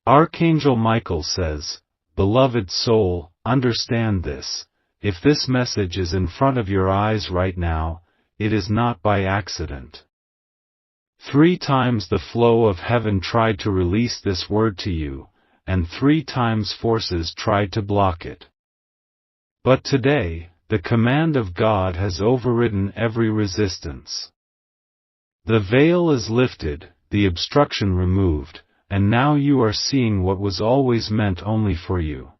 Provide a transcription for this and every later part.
Archangel Michael says, "Beloved soul, understand this. If this message is in front of your eyes right now, it is not by accident. 3 times the flow of heaven tried to release this word to you, and 3 times forces tried to block it. But today, the command of God has overridden every resistance. The veil is lifted, the obstruction removed, and now you are seeing what was always meant only for you."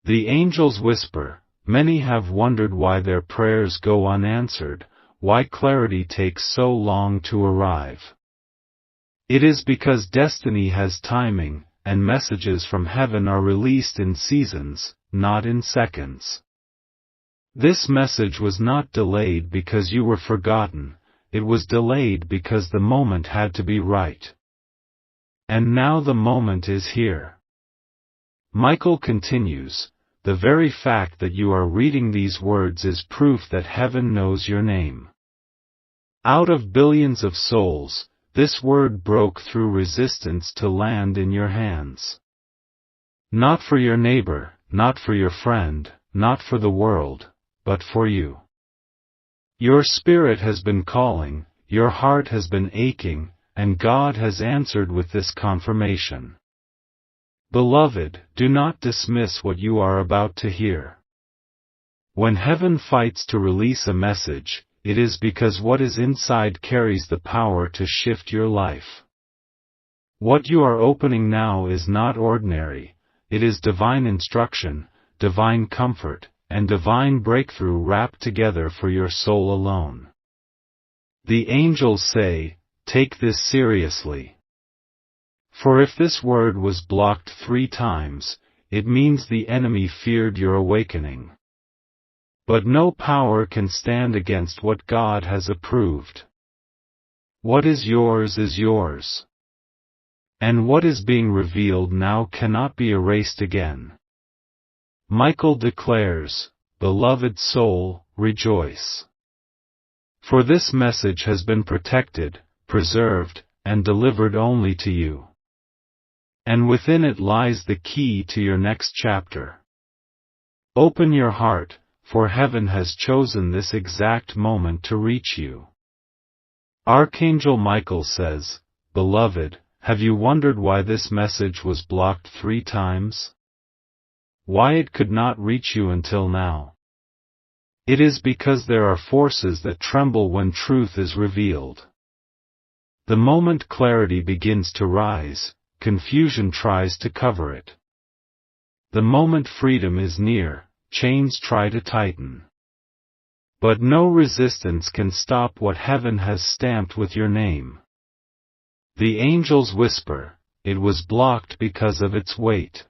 The angels whisper, "Many have wondered why their prayers go unanswered, why clarity takes so long to arrive. It is because destiny has timing, and messages from heaven are released in seasons, not in seconds. This message was not delayed because you were forgotten, it was delayed because the moment had to be right. And now the moment is here." Michael continues, "The very fact that you are reading these words is proof that heaven knows your name. Out of billions of souls, this word broke through resistance to land in your hands. Not for your neighbor, not for your friend, not for the world, but for you. Your spirit has been calling, your heart has been aching, and God has answered with this confirmation. Beloved, do not dismiss what you are about to hear. When heaven fights to release a message, it is because what is inside carries the power to shift your life. What you are opening now is not ordinary, it is divine instruction, divine comfort, and divine breakthrough wrapped together for your soul alone. The angels say, take this seriously. For if this word was blocked 3 times, it means the enemy feared your awakening. But no power can stand against what God has approved. What is yours. And what is being revealed now cannot be erased again. Michael declares, beloved soul, rejoice. For this message has been protected, preserved, and delivered only to you. And within it lies the key to your next chapter. Open your heart, for heaven has chosen this exact moment to reach you. Archangel Michael says, beloved, have you wondered why this message was blocked 3 times? Why it could not reach you until now? It is because there are forces that tremble when truth is revealed. The moment clarity begins to rise, confusion tries to cover it. The moment freedom is near, chains try to tighten. But no resistance can stop what heaven has stamped with your name. The angels whisper, it was blocked because of its weight.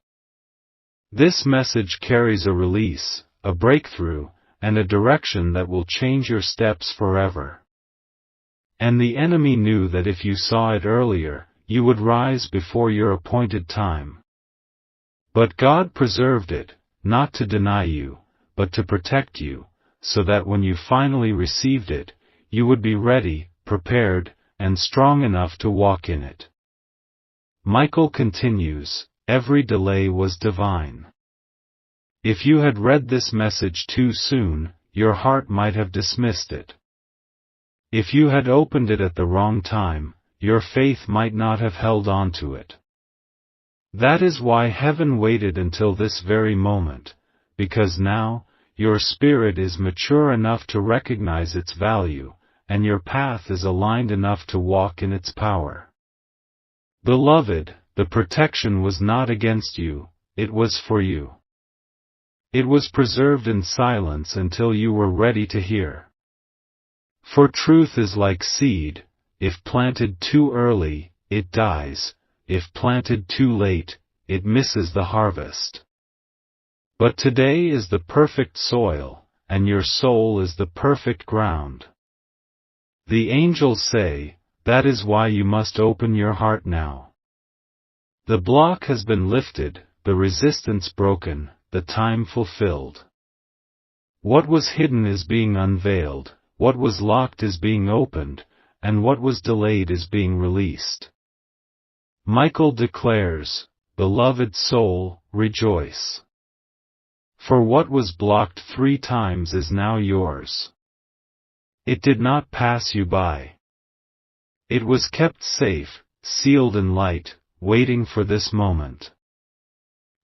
This message carries a release, a breakthrough, and a direction that will change your steps forever. And the enemy knew that if you saw it earlier, you would rise before your appointed time. But God preserved it, not to deny you, but to protect you, so that when you finally received it, you would be ready, prepared, and strong enough to walk in it. Michael continues, every delay was divine. If you had read this message too soon, your heart might have dismissed it. If you had opened it at the wrong time, your faith might not have held on to it. That is why heaven waited until this very moment, because now, your spirit is mature enough to recognize its value, and your path is aligned enough to walk in its power. Beloved, the protection was not against you, it was for you. It was preserved in silence until you were ready to hear. For truth is like seed, if planted too early, it dies, if planted too late, it misses the harvest. But today is the perfect soil, and your soul is the perfect ground. The angels say, that is why you must open your heart now. The block has been lifted, the resistance broken, the time fulfilled. What was hidden is being unveiled, what was locked is being opened, and what was delayed is being released. Michael declares, "Beloved soul, rejoice. For what was blocked 3 times is now yours. It did not pass you by. It was kept safe, sealed in light, waiting for this moment.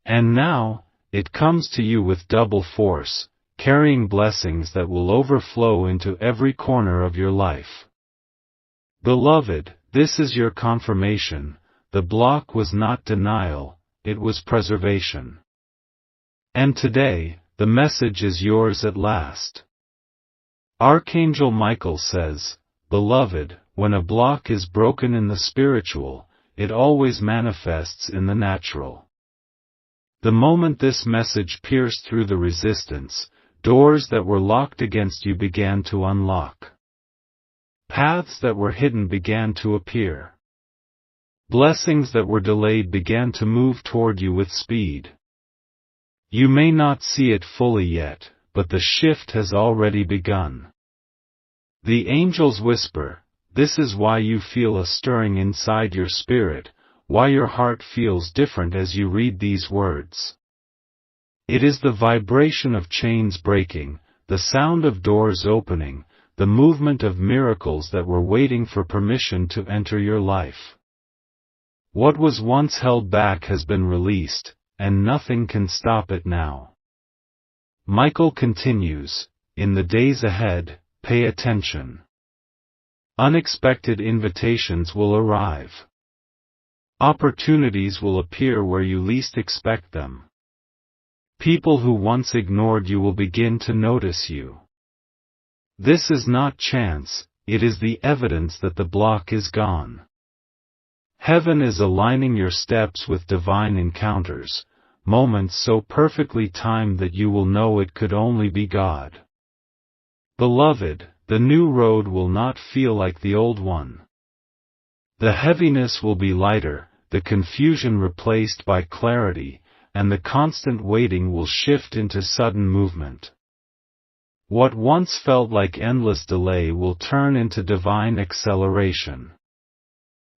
And now, it comes to you with double force, carrying blessings that will overflow into every corner of your life." Beloved, this is your confirmation. The block was not denial, it was preservation. And today, the message is yours at last. Archangel Michael says, "Beloved, when a block is broken in the spiritual, it always manifests in the natural." The moment this message pierced through the resistance, doors that were locked against you began to unlock. Paths that were hidden began to appear. Blessings that were delayed began to move toward you with speed. You may not see it fully yet, but the shift has already begun. The angels whisper, this is why you feel a stirring inside your spirit, why your heart feels different as you read these words. It is the vibration of chains breaking, the sound of doors opening, the movement of miracles that were waiting for permission to enter your life. What was once held back has been released, and nothing can stop it now. Michael continues, in the days ahead, pay attention. Unexpected invitations will arrive. Opportunities will appear where you least expect them. People who once ignored you will begin to notice you. This is not chance, it is the evidence that the block is gone. Heaven is aligning your steps with divine encounters, moments so perfectly timed that you will know it could only be God. Beloved, the new road will not feel like the old one. The heaviness will be lighter, the confusion replaced by clarity, and the constant waiting will shift into sudden movement. What once felt like endless delay will turn into divine acceleration.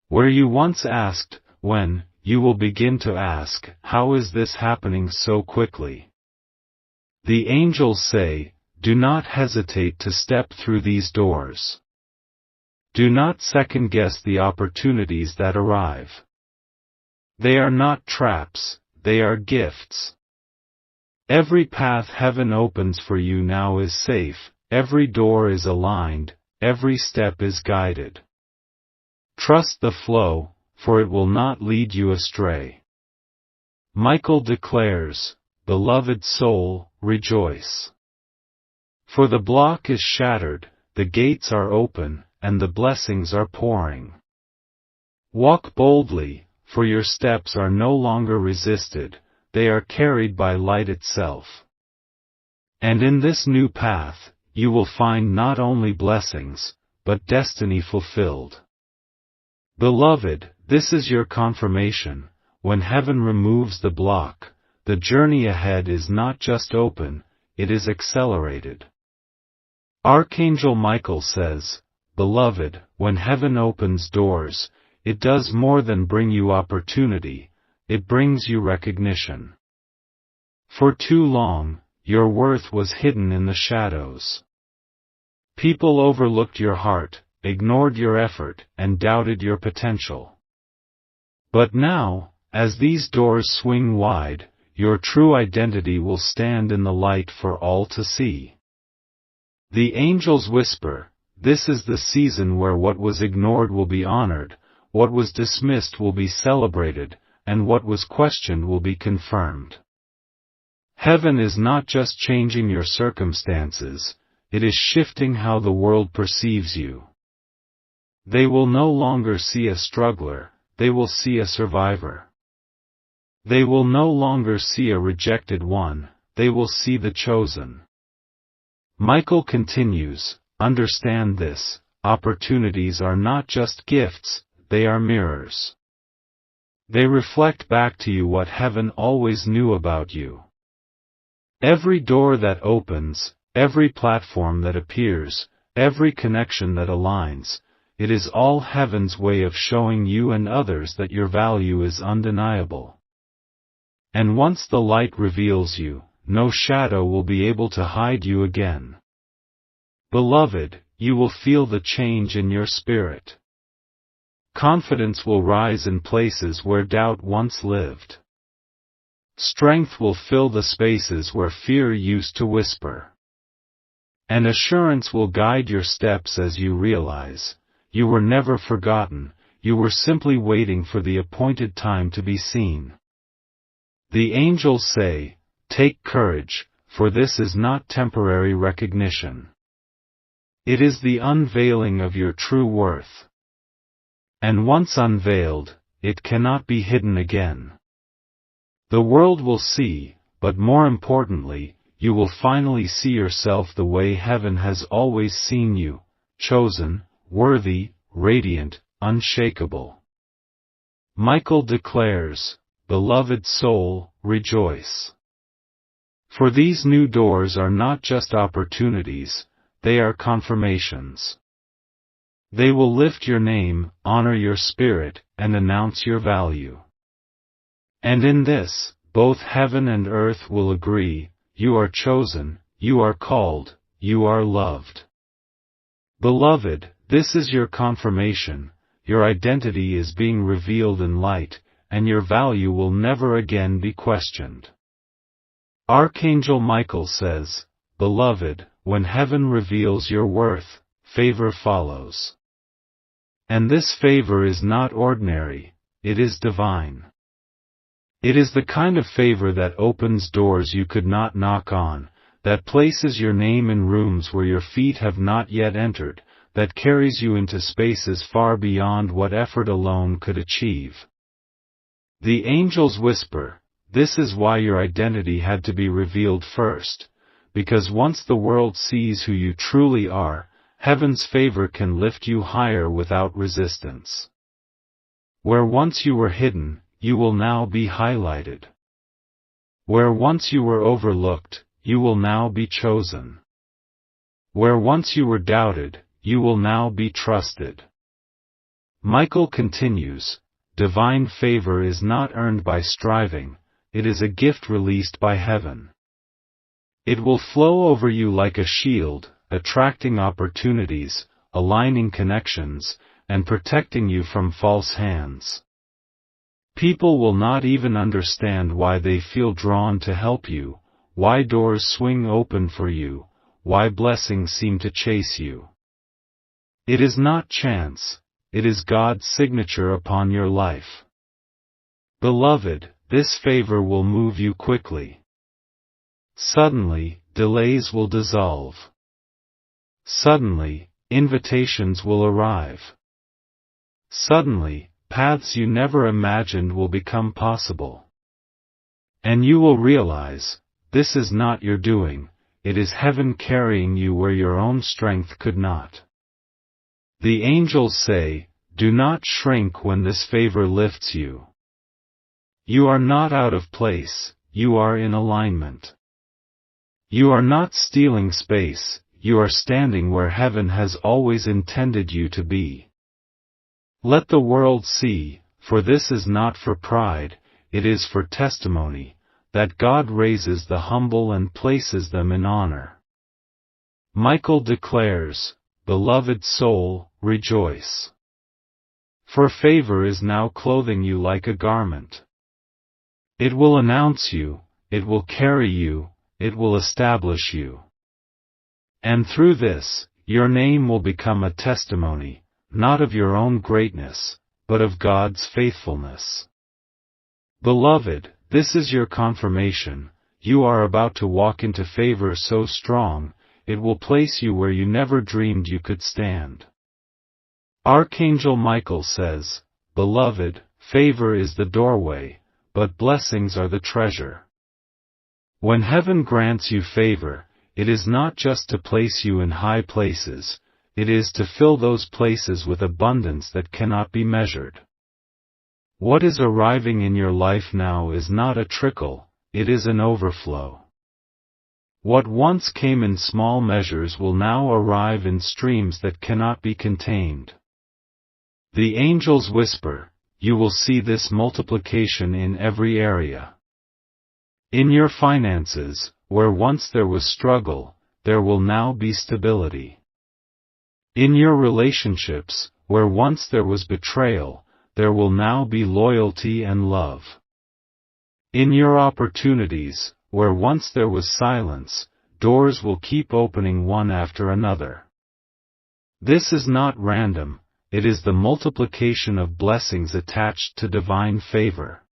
Where you once asked, when, you will begin to ask, how is this happening so quickly? The angels say, do not hesitate to step through these doors. Do not second-guess the opportunities that arrive. They are not traps, they are gifts. Every path heaven opens for you now is safe, every door is aligned, every step is guided. Trust the flow, for it will not lead you astray. Michael declares, beloved soul, rejoice. For the block is shattered, the gates are open, and the blessings are pouring. Walk boldly, for your steps are no longer resisted, they are carried by light itself. And in this new path, you will find not only blessings, but destiny fulfilled. Beloved, this is your confirmation, when heaven removes the block, the journey ahead is not just open, it is accelerated. Archangel Michael says, beloved, when heaven opens doors, it does more than bring you opportunity, it brings you recognition. For too long, your worth was hidden in the shadows. People overlooked your heart, ignored your effort, and doubted your potential. But now, as these doors swing wide, your true identity will stand in the light for all to see. The angels whisper, this is the season where what was ignored will be honored, what was dismissed will be celebrated, and what was questioned will be confirmed. Heaven is not just changing your circumstances, it is shifting how the world perceives you. They will no longer see a struggler, they will see a survivor. They will no longer see a rejected one, they will see the chosen. Michael continues, understand this, opportunities are not just gifts, they are mirrors. They reflect back to you what heaven always knew about you. Every door that opens, every platform that appears, every connection that aligns, it is all heaven's way of showing you and others that your value is undeniable. And once the light reveals you, no shadow will be able to hide you again. Beloved, you will feel the change in your spirit. Confidence will rise in places where doubt once lived. Strength will fill the spaces where fear used to whisper. And assurance will guide your steps as you realize, you were never forgotten, you were simply waiting for the appointed time to be seen. The angels say, "Take courage, for this is not temporary recognition. It is the unveiling of your true worth. And once unveiled, it cannot be hidden again." The world will see, but more importantly, you will finally see yourself the way heaven has always seen you, chosen, worthy, radiant, unshakable. Michael declares, "Beloved soul, rejoice. For these new doors are not just opportunities, they are confirmations. They will lift your name, honor your spirit, and announce your value. And in this, both heaven and earth will agree, you are chosen, you are called, you are loved." Beloved, this is your confirmation, your identity is being revealed in light, and your value will never again be questioned. Archangel Michael says, "Beloved, when heaven reveals your worth, favor follows. And this favor is not ordinary, it is divine. It is the kind of favor that opens doors you could not knock on, that places your name in rooms where your feet have not yet entered, that carries you into spaces far beyond what effort alone could achieve." The angels whisper, this is why your identity had to be revealed first, because once the world sees who you truly are, heaven's favor can lift you higher without resistance. Where once you were hidden, you will now be highlighted. Where once you were overlooked, you will now be chosen. Where once you were doubted, you will now be trusted. Michael continues, "Divine favor is not earned by striving, it is a gift released by heaven. It will flow over you like a shield, attracting opportunities, aligning connections, and protecting you from false hands. People will not even understand why they feel drawn to help you, why doors swing open for you, why blessings seem to chase you. It is not chance, it is God's signature upon your life. Beloved, this favor will move you quickly. Suddenly, delays will dissolve. Suddenly, invitations will arrive. Suddenly, paths you never imagined will become possible. And you will realize, this is not your doing, it is heaven carrying you where your own strength could not. The angels say, do not shrink when this favor lifts you. You are not out of place, you are in alignment. You are not stealing space, you are standing where heaven has always intended you to be. Let the world see, for this is not for pride, it is for testimony, that God raises the humble and places them in honor. Michael declares, beloved soul, rejoice. For favor is now clothing you like a garment. It will announce you, it will carry you, it will establish you. And through this, your name will become a testimony, not of your own greatness, but of God's faithfulness. Beloved, this is your confirmation, you are about to walk into favor so strong, it will place you where you never dreamed you could stand. Archangel Michael says, beloved, favor is the doorway, but blessings are the treasure. When heaven grants you favor, it is not just to place you in high places, it is to fill those places with abundance that cannot be measured. What is arriving in your life now is not a trickle, it is an overflow. What once came in small measures will now arrive in streams that cannot be contained. The angels whisper, you will see this multiplication in every area. In your finances, where once there was struggle, there will now be stability. In your relationships, where once there was betrayal, there will now be loyalty and love. In your opportunities, where once there was silence, doors will keep opening one after another. This is not random, it is the multiplication of blessings attached to divine favor.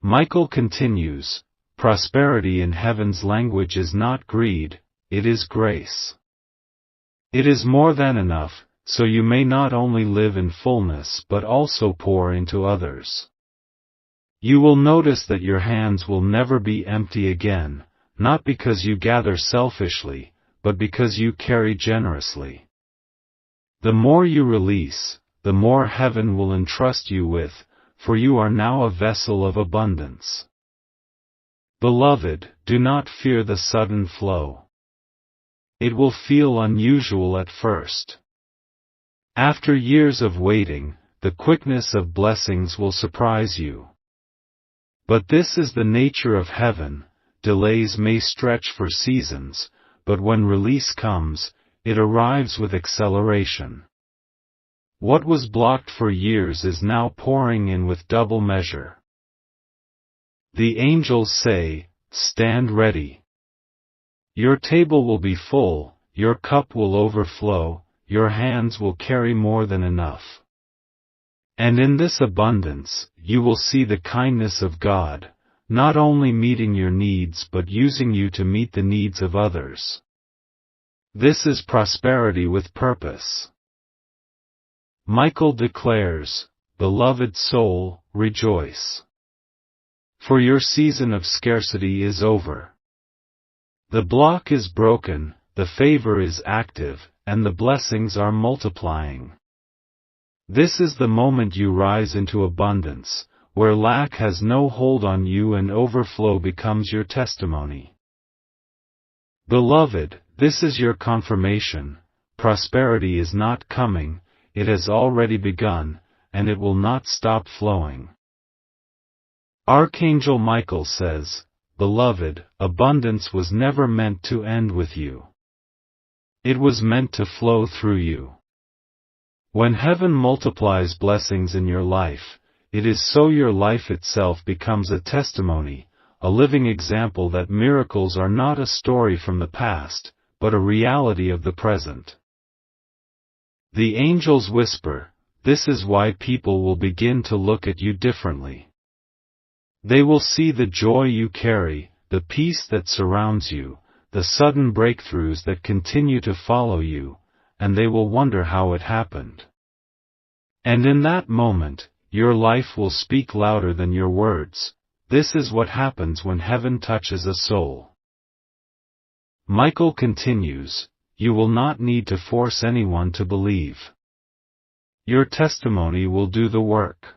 Michael continues, prosperity in heaven's language is not greed, it is grace. It is more than enough, so you may not only live in fullness but also pour into others. You will notice that your hands will never be empty again, not because you gather selfishly, but because you carry generously. The more you release, the more heaven will entrust you with, for you are now a vessel of abundance. Beloved, do not fear the sudden flow. It will feel unusual at first. After years of waiting, the quickness of blessings will surprise you. But this is the nature of heaven, delays may stretch for seasons, but when release comes, it arrives with acceleration. What was blocked for years is now pouring in with double measure. The angels say, stand ready. Your table will be full, your cup will overflow, your hands will carry more than enough. And in this abundance, you will see the kindness of God, not only meeting your needs but using you to meet the needs of others. This is prosperity with purpose. Michael declares, beloved soul, rejoice. For your season of scarcity is over. The block is broken, the favor is active, and the blessings are multiplying. This is the moment you rise into abundance, where lack has no hold on you and overflow becomes your testimony. Beloved, this is your confirmation, prosperity is not coming, it has already begun, and it will not stop flowing. Archangel Michael says, beloved, abundance was never meant to end with you. It was meant to flow through you. When heaven multiplies blessings in your life, it is so your life itself becomes a testimony, a living example that miracles are not a story from the past, but a reality of the present. The angels whisper, this is why people will begin to look at you differently. They will see the joy you carry, the peace that surrounds you, the sudden breakthroughs that continue to follow you, and they will wonder how it happened. And in that moment, your life will speak louder than your words. This is what happens when heaven touches a soul. Michael continues, you will not need to force anyone to believe. Your testimony will do the work.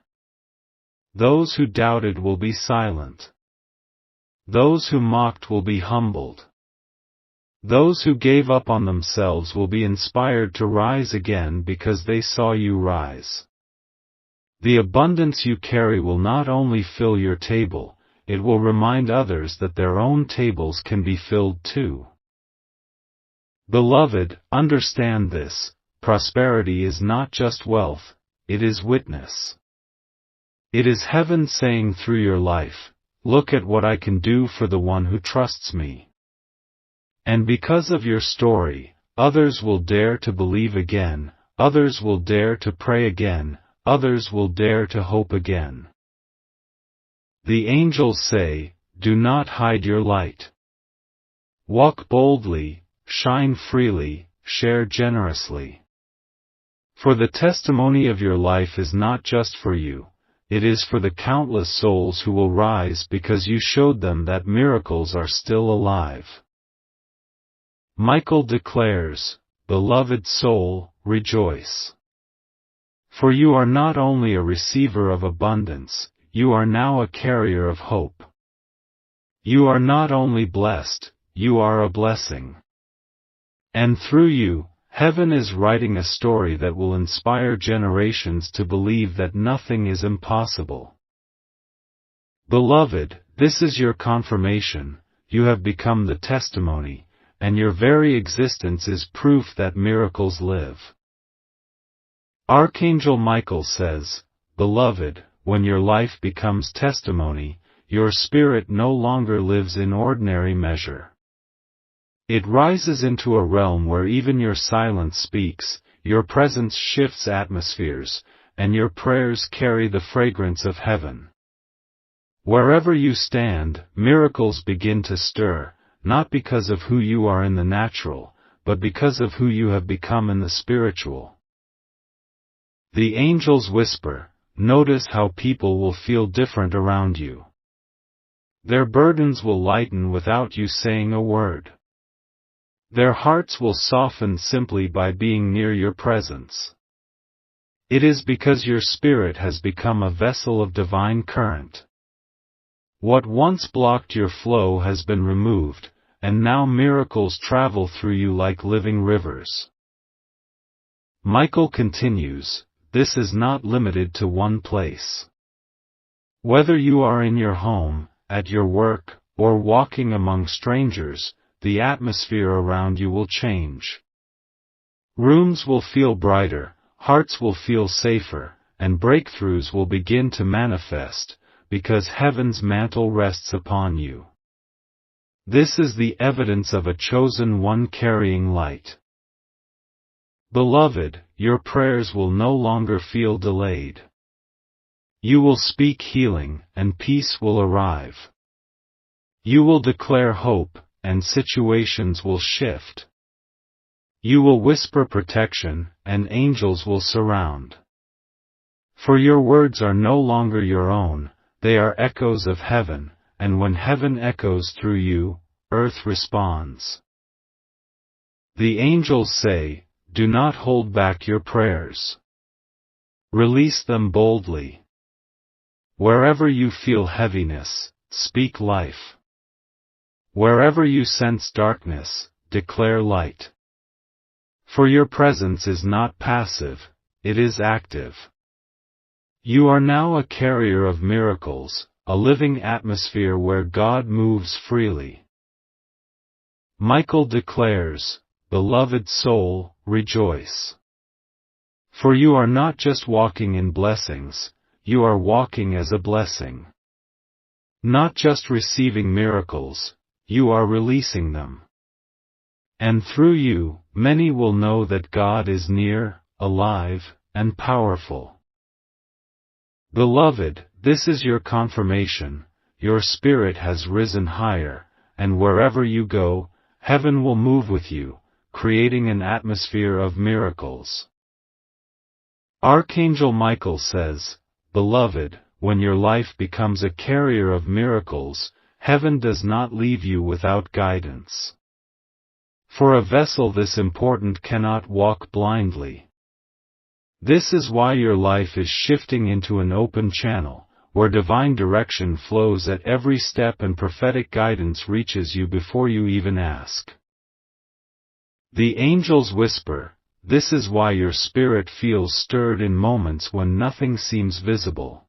Those who doubted will be silent. Those who mocked will be humbled. Those who gave up on themselves will be inspired to rise again because they saw you rise. The abundance you carry will not only fill your table, it will remind others that their own tables can be filled too. Beloved, understand this, prosperity is not just wealth, it is witness. It is heaven saying through your life, look at what I can do for the one who trusts me. And because of your story, others will dare to believe again, others will dare to pray again, others will dare to hope again. The angels say, do not hide your light. Walk boldly, shine freely, share generously. For the testimony of your life is not just for you, it is for the countless souls who will rise because you showed them that miracles are still alive. Michael declares, beloved soul, rejoice. For you are not only a receiver of abundance, you are now a carrier of hope. You are not only blessed, you are a blessing. And through you, Heaven is writing a story that will inspire generations to believe that nothing is impossible. Beloved, this is your confirmation. You have become the testimony, and your very existence is proof that miracles live. Archangel Michael says, Beloved, when your life becomes testimony, your spirit no longer lives in ordinary measure. It rises into a realm where even your silence speaks, your presence shifts atmospheres, and your prayers carry the fragrance of heaven. Wherever you stand, miracles begin to stir, not because of who you are in the natural, but because of who you have become in the spiritual. The angels whisper, notice how people will feel different around you. Their burdens will lighten without you saying a word. Their hearts will soften simply by being near your presence. It is because your spirit has become a vessel of divine current. What once blocked your flow has been removed, and now miracles travel through you like living rivers. Michael continues, this is not limited to one place. Whether you are in your home, at your work, or walking among strangers, the atmosphere around you will change. Rooms will feel brighter, hearts will feel safer, and breakthroughs will begin to manifest, because heaven's mantle rests upon you. This is the evidence of a chosen one carrying light. Beloved, your prayers will no longer feel delayed. You will speak healing, and peace will arrive. You will declare hope, and situations will shift. You will whisper protection, and angels will surround. For your words are no longer your own, they are echoes of heaven, and when heaven echoes through you, earth responds. The angels say, do not hold back your prayers. Release them boldly. Wherever you feel heaviness, speak life. Wherever you sense darkness, declare light. For your presence is not passive, it is active. You are now a carrier of miracles, a living atmosphere where God moves freely. Michael declares, Beloved soul, rejoice. For you are not just walking in blessings, you are walking as a blessing. Not just receiving miracles, you are releasing them. And through you, many will know that God is near, alive, and powerful. Beloved, this is your confirmation, your spirit has risen higher, and wherever you go, heaven will move with you, creating an atmosphere of miracles. Archangel Michael says, Beloved, when your life becomes a carrier of miracles, heaven does not leave you without guidance. For a vessel this important cannot walk blindly. This is why your life is shifting into an open channel, where divine direction flows at every step and prophetic guidance reaches you before you even ask. The angels whisper, this is why your spirit feels stirred in moments when nothing seems visible.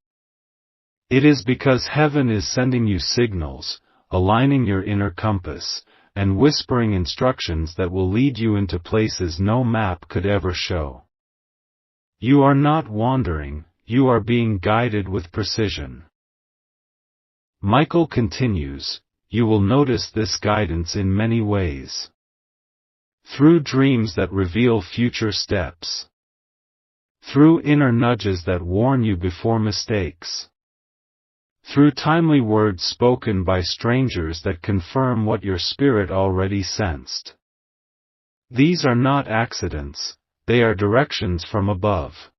It is because heaven is sending you signals, aligning your inner compass, and whispering instructions that will lead you into places no map could ever show. You are not wandering, you are being guided with precision. Michael continues, you will notice this guidance in many ways. Through dreams that reveal future steps. Through inner nudges that warn you before mistakes. Through timely words spoken by strangers that confirm what your spirit already sensed. These are not accidents, they are directions from above.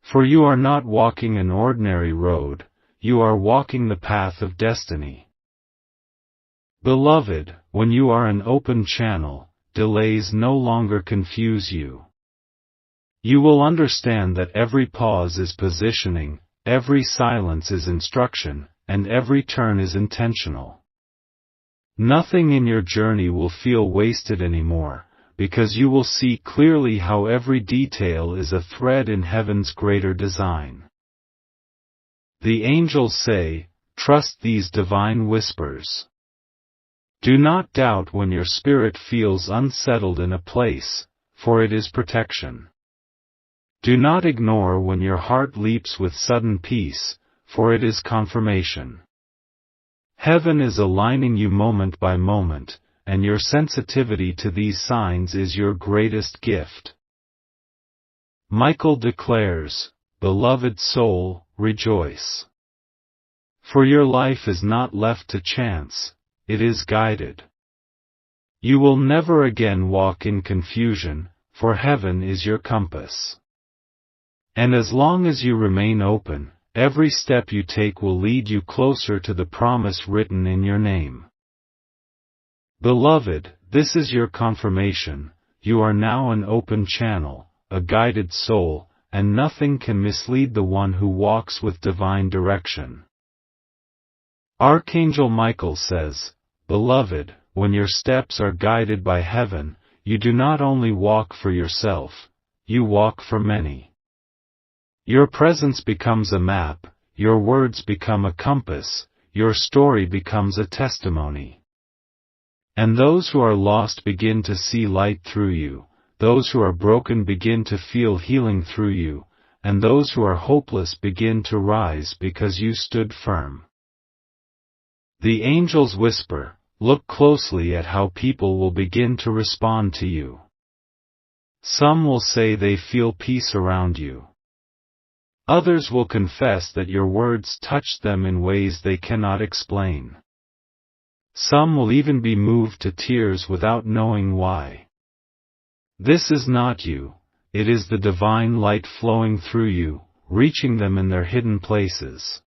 For you are not walking an ordinary road, you are walking the path of destiny. Beloved, when you are an open channel, delays no longer confuse you. You will understand that every pause is positioning, every silence is instruction, and every turn is intentional. Nothing in your journey will feel wasted anymore, because you will see clearly how every detail is a thread in heaven's greater design. The angels say, trust these divine whispers. Do not doubt when your spirit feels unsettled in a place, for it is protection. Do not ignore when your heart leaps with sudden peace, for it is confirmation. Heaven is aligning you moment by moment, and your sensitivity to these signs is your greatest gift. Michael declares, beloved soul, rejoice. For your life is not left to chance, it is guided. You will never again walk in confusion, for heaven is your compass. And as long as you remain open, every step you take will lead you closer to the promise written in your name. Beloved, this is your confirmation, you are now an open channel, a guided soul, and nothing can mislead the one who walks with divine direction. Archangel Michael says, beloved, when your steps are guided by heaven, you do not only walk for yourself, you walk for many. Your presence becomes a map, your words become a compass, your story becomes a testimony. And those who are lost begin to see light through you, those who are broken begin to feel healing through you, and those who are hopeless begin to rise because you stood firm. The angels whisper, look closely at how people will begin to respond to you. Some will say they feel peace around you. Others will confess that your words touched them in ways they cannot explain. Some will even be moved to tears without knowing why. This is not you, it is the divine light flowing through you, reaching them in their hidden places.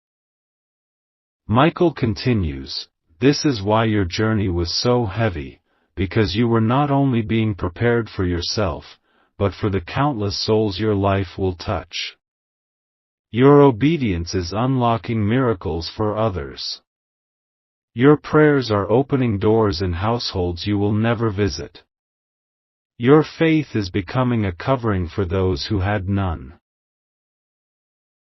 Michael continues, this is why your journey was so heavy, because you were not only being prepared for yourself, but for the countless souls your life will touch. Your obedience is unlocking miracles for others. Your prayers are opening doors in households you will never visit. Your faith is becoming a covering for those who had none.